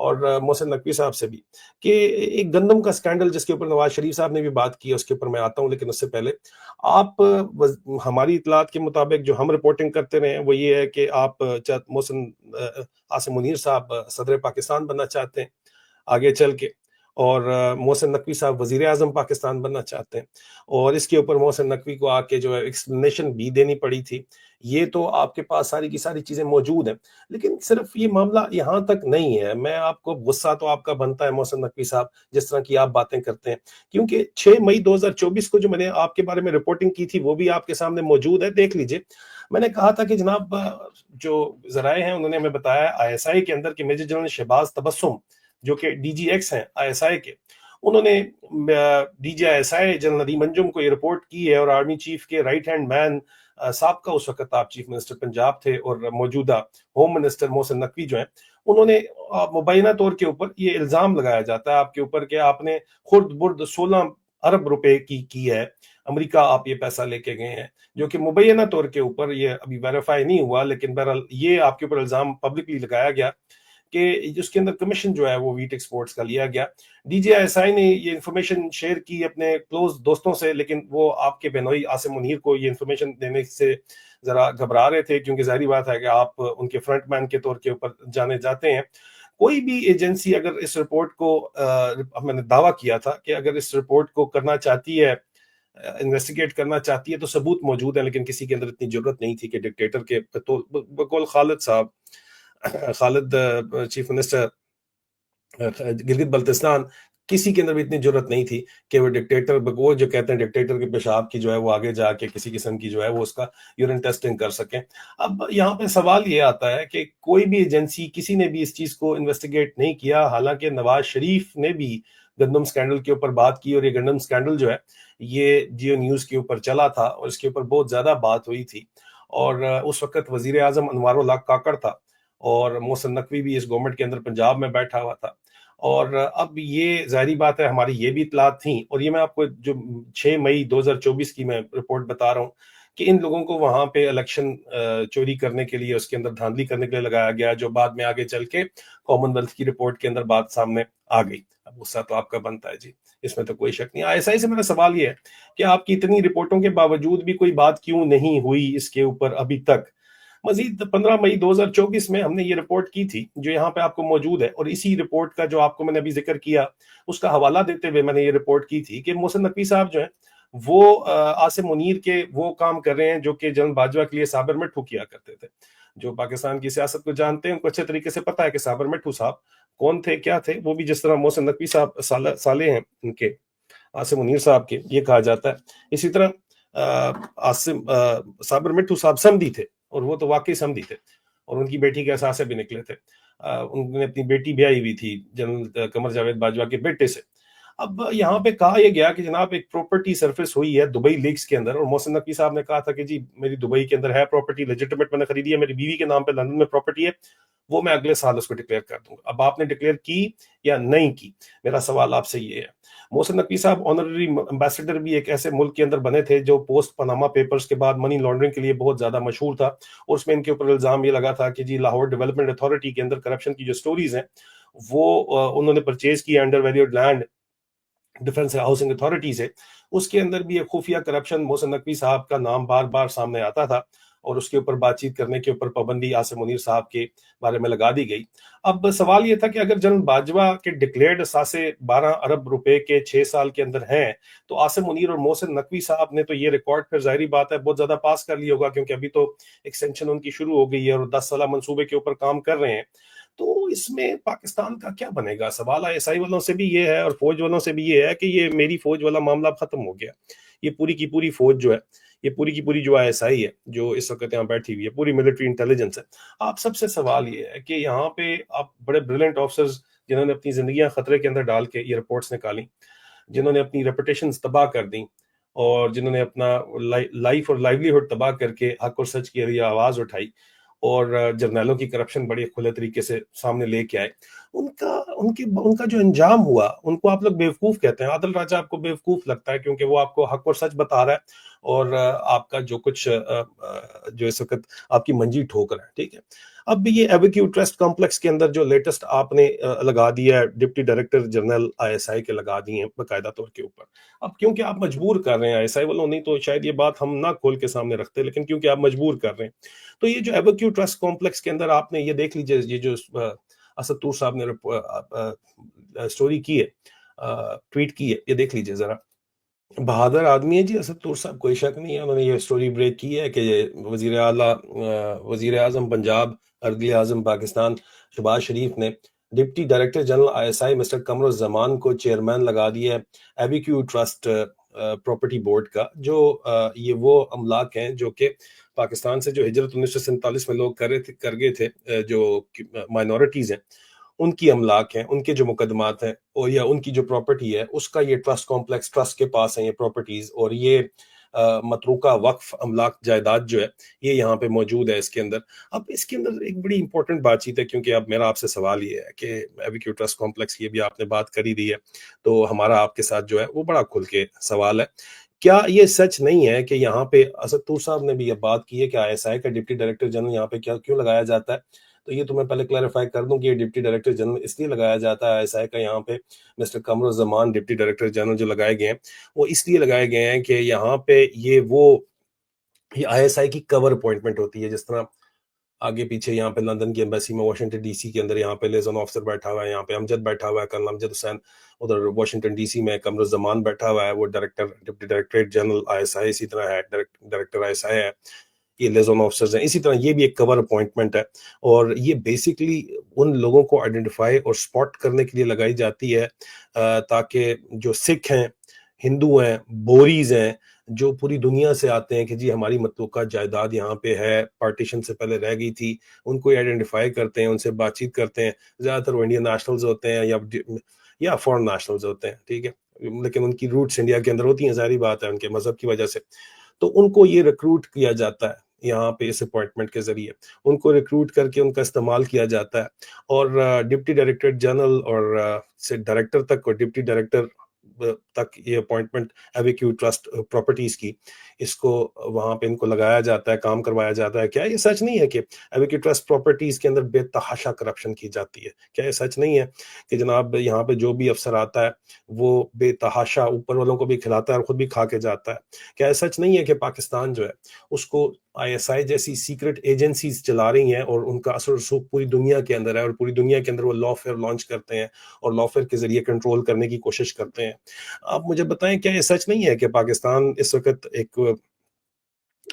اور محسن نقوی صاحب سے بھی کہ ایک گندم کا اسکینڈل جس کے اوپر نواز شریف صاحب نے بھی بات کی ہے اس کے اوپر میں آتا ہوں، لیکن اس سے پہلے آپ ہماری اطلاعات کے مطابق جو ہم رپورٹنگ کرتے رہے ہیں وہ یہ ہے کہ آپ محسن عاصم منیر صاحب صدر پاکستان بننا چاہتے ہیں آگے چل کے، اور محسن نقوی صاحب وزیر اعظم پاکستان بننا چاہتے ہیں، اور اس کے اوپر محسن نقوی کو آ کے جو ہے ایکسپلینیشن بھی دینی پڑی تھی۔ یہ تو آپ کے پاس ساری کی ساری چیزیں موجود ہیں، لیکن صرف یہ معاملہ یہاں تک نہیں ہے۔ میں آپ کو غصہ تو آپ کا بنتا ہے محسن نقوی صاحب جس طرح کی آپ باتیں کرتے ہیں، کیونکہ 6 مئی 2024 کو جو میں نے آپ کے بارے میں رپورٹنگ کی تھی وہ بھی آپ کے سامنے موجود ہے، دیکھ لیجئے۔ میں نے کہا تھا کہ جناب جو ذرائع ہیں انہوں نے ہمیں بتایا آئی ایس آئی کے اندر کہ میجر جنرل شہباز تبسم جو کہ ڈی جی ایکس ہیں آئی ایس آئی کے، انہوں نے D G I S I general Nadeem Anjum کو یہ رپورٹ کی ہے، اور آرمی چیف کے رائٹ ہینڈ مین صاحب کا اس وقت آپ چیف منسٹر پنجاب تھے اور موجودہ ہوم منسٹر محسن نقوی جو ہیں، انہوں نے مبینہ طور کے اوپر یہ الزام لگایا جاتا ہے آپ کے اوپر کہ آپ نے خرد برد 16 ارب روپے کی ہے، امریکہ آپ یہ پیسہ لے کے گئے ہیں، جو کہ مبینہ طور کے اوپر یہ ابھی ویریفائی نہیں ہوا، لیکن بہرحال یہ آپ کے اوپر الزام پبلکلی لگایا گیا کہ جس کے اندر کمیشن جو ہے وہ ویٹ ایکسپورٹس کا لیا گیا۔ ڈی جی آئی ایس آئی نے یہ انفارمیشن شیئر کی اپنے کلوز دوستوں سے، لیکن وہ آپ کے بہنوئی عاصم منیر کو یہ انفارمیشن دینے سے ذرا گھبرا رہے تھے، کیونکہ ظاہری بات ہے کہ آپ ان کے فرنٹ مین کے طور کے اوپر جانے جاتے ہیں۔ کوئی بھی ایجنسی اگر اس رپورٹ کو میں نے دعویٰ کیا تھا کہ اگر اس رپورٹ کو کرنا چاہتی ہے، انویسٹیگیٹ کرنا چاہتی ہے تو ثبوت موجود ہے، لیکن کسی کے اندر اتنی ضرورت نہیں تھی کہ ڈکٹیٹر کے بقول خالد صاحب، خالد چیف منسٹر گلگت بلتستان، کسی کے اندر بھی اتنی ضرورت نہیں تھی کہ وہ ڈکٹیٹر، وہ جو کہتے ہیں ڈکٹیٹر کے پیشاب کی جو ہے وہ آگے جا کے کسی قسم کی جو ہے وہ اس کا یورین ٹیسٹنگ کر سکیں۔ اب یہاں پہ سوال یہ آتا ہے کہ کوئی بھی ایجنسی، کسی نے بھی اس چیز کو انویسٹیگیٹ نہیں کیا، حالانکہ نواز شریف نے بھی گندم سکینڈل کے اوپر بات کی، اور یہ گندم سکینڈل جو ہے یہ جیو نیوز کے اوپر چلا تھا اور اس کے اوپر بہت زیادہ بات ہوئی تھی، اور اس وقت وزیر اعظم انوار الحق کاکڑ تھا اور محسن نقوی بھی اس گورنمنٹ کے اندر پنجاب میں بیٹھا ہوا تھا، اور اب یہ ظاہری بات ہے ہماری یہ بھی اطلاعات تھیں، اور یہ میں آپ کو جو 6 مئی 2024 کی میں رپورٹ بتا رہا ہوں کہ ان لوگوں کو وہاں پہ الیکشن چوری کرنے کے لیے، اس کے اندر دھاندلی کرنے کے لیے لگایا گیا، جو بعد میں آگے چل کے کامن ویلتھ کی رپورٹ کے اندر بات سامنے آ گئی۔ اب غصہ تو آپ کا بنتا ہے جی، اس میں تو کوئی شک نہیں۔ آئی ایس آئی سے میرا سوال یہ ہے کہ آپ کی اتنی رپورٹوں کے باوجود بھی کوئی بات کیوں نہیں ہوئی اس کے اوپر ابھی تک؟ مزید 15 مئی 2024 میں ہم نے یہ رپورٹ کی تھی جو یہاں پہ آپ کو موجود ہے، اور اسی رپورٹ کا جو آپ کو میں نے ابھی ذکر کیا اس کا حوالہ دیتے ہوئے میں نے یہ رپورٹ کی تھی کہ محسن نقوی صاحب جو ہیں وہ عاصم منیر کے وہ کام کر رہے ہیں جو کہ جنرل باجوہ کے لیے صابر مٹھو کیا کرتے تھے۔ جو پاکستان کی سیاست کو جانتے ہیں ان کو اچھے طریقے سے پتہ ہے کہ صابر مٹھو صاحب کون تھے، کیا تھے۔ وہ بھی جس طرح محسن نقوی صاحب سالے ہیں ان کے، عاصم منیر صاحب کے، یہ کہا جاتا ہے۔ اسی طرح صابر مٹھو صاحب سمدھی تھے، اور وہ تو واقعی سمدھی تھے، اور ان کی بیٹی کے اثاثے بھی نکلے تھے۔ انہوں نے اپنی بیٹی بیائی ہوئی تھی جنرل قمر جاوید باجوہ کے بیٹے سے۔ اب یہاں پہ کہا یہ گیا کہ جناب ایک پراپرٹی سرفیس ہوئی ہے دبئی لیکس کے اندر، اور محسن نقوی صاحب نے کہا تھا کہ جی میری دبئی کے اندر ہے پراپرٹی، لیجٹمیٹ میں نے خریدی ہے، میری بیوی کے نام پہ لندن میں پراپرٹی ہے، وہ میں اگلے سال اس کو ڈکلیئر کر دوں گا۔ اب آپ نے ڈکلیئر کی یا نہیں کی، میرا سوال آپ سے یہ ہے۔ محسن نقوی صاحب آنرری امبیسڈر بھی ایک ایسے ملک کے اندر بنے تھے جو پوسٹ پاناما پیپرز کے بعد منی لانڈرنگ کے لیے بہت زیادہ مشہور تھا، اور اس میں ان کے اوپر الزام یہ لگا تھا کہ جی لاہور ڈیولپمنٹ اتھارٹی کے اندر کرپشن کی جو سٹوریز ہیں وہ انہوں نے پرچیز کی undervalued land Defence Housing Authority سے، اس کے اندر بھی ایک خفیہ کرپشن محسن نقوی صاحب کا نام بار بار سامنے آتا تھا، اور اس کے اوپر بات چیت کرنے کے اوپر پابندی عاصم منیر صاحب کے بارے میں لگا دی گئی۔ اب سوال یہ تھا کہ اگر جنرل باجوہ کے ڈکلیئرڈ اثاثے 12 ارب روپے کے 6 سال کے اندر ہیں، تو عاصم منیر اور محسن نقوی صاحب نے تو یہ ریکارڈ پھر ظاہری بات ہے بہت زیادہ پاس کر لیا ہوگا، کیونکہ ابھی تو ایکسٹینشن ان کی شروع ہو گئی ہے اور 10 سالہ منصوبے کے اوپر کام کر رہے ہیں۔ تو اس میں پاکستان کا کیا بنے گا؟ سوال آئی ایس آئی والوں سے بھی یہ ہے اور فوج والوں سے بھی یہ ہے کہ یہ میری فوج والا معاملہ ختم ہو گیا۔ یہ پوری کی پوری فوج جو ہے، یہ پوری کی پوری جو آئی ایس آئی ہے جو اس وقت یہاں بیٹھی ہوئی ہے، پوری ملٹری انٹیلیجنس ہے۔ آپ سب سے سوال یہ ہے کہ یہاں پہ آپ بڑے بریلینٹ آفیسرز جنہوں نے اپنی زندگیاں خطرے کے اندر ڈال کے یہ رپورٹس نکالی، جنہوں نے اپنی ریپوٹیشنز تباہ کر دیں، اور جنہوں نے اپنا لائف اور لائیولیہڈ تباہ کر کے حق اور سچ کے لیے آواز اٹھائی، اور جرنیلوں کی کرپشن بڑی کھلے طریقے سے سامنے لے کے آئے، ان کا جو انجام ہوا، ان کو آپ لوگ بیوقوف کہتے ہیں۔ عادل راجہ آپ کو بیوقوف لگتا ہے کیونکہ وہ آپ کو حق اور سچ بتا رہا ہے، اور آپ کا جو کچھ جو اس وقت آپ کی منجی ٹھوک رہا ہے، ٹھیک ہے۔ اب یہ ایویکیو ٹرسٹ کمپلیکس کے اندر جو لیٹسٹ آپ نے لگا دیا ہے ڈپٹی ڈائریکٹر جنرل ISI کے لگا دیے ہیں باقاعدہ طور کے اوپر. اب کیونکہ آپ مجبور کر رہے ہیں ISI والوں، نہیں تو شاید یہ بات ہم نہ کھول کے سامنے رکھتے، لیکن کیونکہ آپ مجبور کر رہے ہیں تو یہ جو ایویکیو ٹرسٹ کمپلیکس کے اندر آپ نے یہ دیکھ لیجئے، یہ جو اسد طور صاحب نے سٹوری کی ہے، ٹویٹ کی ہے، یہ دیکھ لیجئے ذرا. بہادر آدمی ہے جی اسد طور صاحب، کوئی شک نہیں ہے. انہوں نے یہ سٹوری بریک کی ہے کہ وزیر اعظم پنجاب، ارگل اعظم پاکستان شہباز شریف نے deputy director general ISI mister Qamar Uzzaman کو چیئرمین لگا دیا ہے ایویکیو ٹرسٹ پراپرٹی بورڈ کا، جو یہ وہ املاک ہیں جو کہ پاکستان سے جو ہجرت 1947 میں لوگ کر گئے تھے، جو مائنورٹیز ہیں ان کی املاک ہیں، ان کے جو مقدمات ہیں اور یا ان کی جو پراپرٹی ہے اس کا یہ ٹرسٹ کمپلیکس، ٹرسٹ کے پاس ہیں یہ پراپرٹیز، اور یہ متروکہ وقف املاک جائیداد جو ہے یہ یہاں پہ موجود ہے اس کے اندر. اب اس کے اندر ایک بڑی امپورٹنٹ بات چیت ہے، کیونکہ اب میرا آپ سے سوال یہ ہے کہ ایویکیو ٹرسٹ کمپلیکس، یہ بھی آپ نے بات کری دی ہے، تو ہمارا آپ کے ساتھ جو ہے وہ بڑا کھل کے سوال ہے. کیا یہ سچ نہیں ہے کہ یہاں پہ اسد طور صاحب نے بھی یہ بات کی ہے کہ ISI کا ڈپٹی ڈائریکٹر جنرل یہاں پہ کیوں لگایا جاتا ہے؟ تو یہ تو میں پہلے کلیریفائی کر دوں کہ یہ ڈپٹی ڈائریکٹر جنرل اس لیے لگایا جاتا ہے ISI کا یہاں پہ، مسٹر قمر الزمان ڈپٹی ڈائریکٹر جنرل جو لگائے گئے ہیں وہ اس لیے لگائے گئے ہیں کہ یہاں پہ یہ ISI کی کور اپوائنٹمنٹ ہوتی ہے. جس طرح آگے پیچھے یہاں پہ لندن کی ایمبیسی میں، واشنگٹن DC کے اندر یہاں پہ لیزن آفیسر بیٹھا ہوا ہے، یہاں پہ امجد بیٹھا ہوا ہے، کرنل امجد حسین. ادھر واشنگٹن DC میں قمر الزمان بیٹھا ہوا ہے، وہ ڈپٹی ڈائریکٹریٹ جنرل ISI اسی طرح ہے، ڈائریکٹر ISI ہے، یہ لیزون آفیسرز ہیں. اسی طرح یہ بھی ایک کور اپوائنٹمنٹ ہے، اور یہ بیسیکلی ان لوگوں کو آئیڈینٹیفائی اور سپاٹ کرنے کے لیے لگائی جاتی ہے تاکہ جو سکھ ہیں، ہندو ہیں، بوریز ہیں، جو پوری دنیا سے آتے ہیں کہ جی ہماری متروکہ جائیداد یہاں پہ ہے، پارٹیشن سے پہلے رہ گئی تھی، ان کو آئیڈینٹیفائی کرتے ہیں، ان سے بات چیت کرتے ہیں. زیادہ تر وہ انڈین نیشنلز ہوتے ہیں یا فورن نیشنلز ہوتے ہیں، ٹھیک ہے، لیکن ان کی روٹس انڈیا کے اندر ہوتی ہیں، ظاہری بات ہے ان کے مذہب کی وجہ سے. تو ان کو یہ ریکروٹ کیا جاتا ہے یہاں پہ اس اپوائنٹمنٹ کے ذریعے، ان کو ریکروٹ کر کے ان کا استعمال کیا جاتا ہے. اور ڈپٹی ڈائریکٹر جنرل اور سے ڈائریکٹر تک اور ڈپٹی ڈائریکٹر تک یہ اپوائنٹمنٹ ایویکیو ٹرسٹ پراپرٹیز کی، اس کو وہاں پہ ان کو لگایا جاتا ہے، کام کروایا جاتا ہے. کیا یہ سچ نہیں ہے کہ ایویکیو ٹرسٹ پراپرٹیز کے اندر بے تحاشا کرپشن کی جاتی ہے؟ کیا یہ سچ نہیں ہے کہ جناب یہاں پہ جو بھی افسر آتا ہے وہ بے تحاشا اوپر والوں کو بھی کھلاتا ہے اور خود بھی کھا کے جاتا ہے؟ کیا یہ سچ نہیں ہے کہ پاکستان جو ہے اس کو ISI جیسی سیکرٹ ایجنسیز چلا رہی ہیں اور ان کا اثر و رسوخ پوری دنیا کے اندر ہے، اور پوری دنیا کے اندر وہ لا فیئر لانچ کرتے ہیں اور لا فیئر کے ذریعے کنٹرول کرنے کی کوشش کرتے ہیں؟ آپ مجھے بتائیں، کیا یہ سچ نہیں ہے کہ پاکستان اس وقت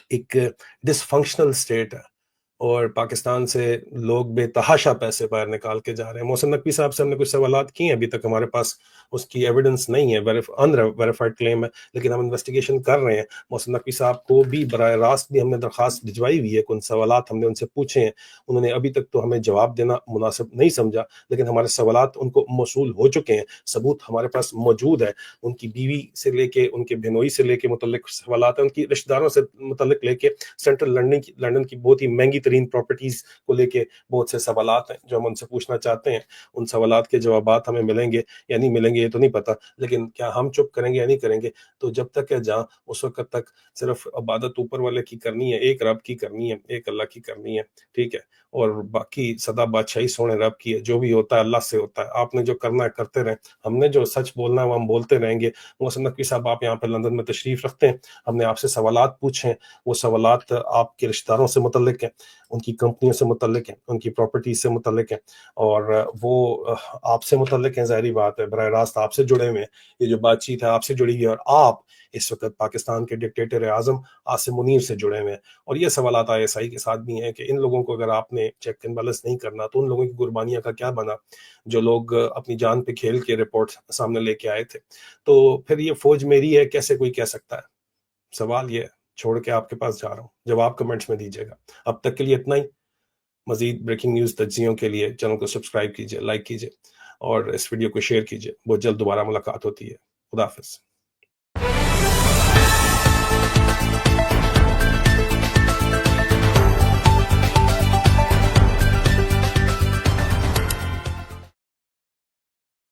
ایک ڈس فنکشنل اسٹیٹ ہے اور پاکستان سے لوگ بے تحاشا پیسے باہر نکال کے جا رہے ہیں؟ محسن نقوی صاحب سے ہم نے کچھ سوالات کیے ہیں، ابھی تک ہمارے پاس اس کی ایویڈنس نہیں ہے، ویریفائڈ کلیم ہے، لیکن ہم انویسٹیگیشن کر رہے ہیں. محسن نقوی صاحب کو بھی براہ راست بھی ہم نے درخواست بھجوائی ہوئی ہے، کچھ سوالات ہم نے ان سے پوچھے ہیں، انہوں نے ابھی تک تو ہمیں جواب دینا مناسب نہیں سمجھا، لیکن ہمارے سوالات ان کو موصول ہو چکے ہیں، ثبوت ہمارے پاس موجود ہے. ان کی بیوی سے لے کے، ان کے بہنوئی سے لے کے متعلق سوالات ہیں، ان کی رشتہ داروں سے متعلق لے کے سینٹرل لنڈن کی بہت ہی مہنگی ترین پراپرٹیز کو لے کے بہت سے سوالات ہیں جو ہم ان سے پوچھنا چاہتے ہیں. ان سوالات کے جوابات ہمیں ملیں گے یا نہیں ملیں گے یہ تو نہیں پتا، لیکن کیا ہم چپ کریں گے یا نہیں کریں گے؟ تو جب تک ہے جہاں اس وقت تک صرف عبادت اوپر والے کی کرنی ہے، ایک رب کی کرنی ہے، ایک اللہ کی کرنی ہے، ٹھیک ہے، اور باقی سدا بادشاہی سونے رب کی ہے. جو بھی ہوتا ہے اللہ سے ہوتا ہے. آپ نے جو کرنا ہے کرتے رہیں، ہم نے جو سچ بولنا ہے وہ ہم بولتے رہیں گے. محسن نقوی صاحب آپ یہاں پہ لندن میں تشریف رکھتے ہیں، ہم نے آپ سے سوالات پوچھے ہیں، وہ سوالات آپ کے رشتہ داروں سے متعلق ہیں، ان کی کمپنیوں سے متعلق ہیں، ان کی پراپرٹیز سے متعلق ہیں، اور وہ آپ سے متعلق ہیں. ظاہری بات ہے براہ راست آپ سے جڑے ہوئے ہیں، یہ جو بات چیت ہے آپ سے جڑی ہوئی ہے، اور آپ اس وقت پاکستان کے ڈکٹیٹر اعظم عاصم منیر سے جڑے ہوئے ہیں. اور یہ سوالات ISI کے ساتھ بھی ہیں کہ ان لوگوں کو اگر آپ نے چیک اینڈ بیلنس نہیں کرنا تو ان لوگوں کی قربانیاں کا کیا بنا جو لوگ اپنی جان پہ کھیل کے رپورٹ سامنے لے کے آئے تھے؟ تو پھر یہ فوج میری ہے کیسے کوئی کہہ سکتا ہے؟ سوال یہ چھوڑ کے آپ کے پاس جا رہا ہوں، جواب کمنٹس میں دیجیے گا. اب تک کے لیے اتنا ہی. مزید بریکنگ نیوز تجزیوں کے لیے چینل کو سبسکرائب کیجیے، لائک کیجیے اور اس ویڈیو کو شیئر کیجیے. بہت جلد دوبارہ ملاقات ہوتی ہے. خدا حافظ.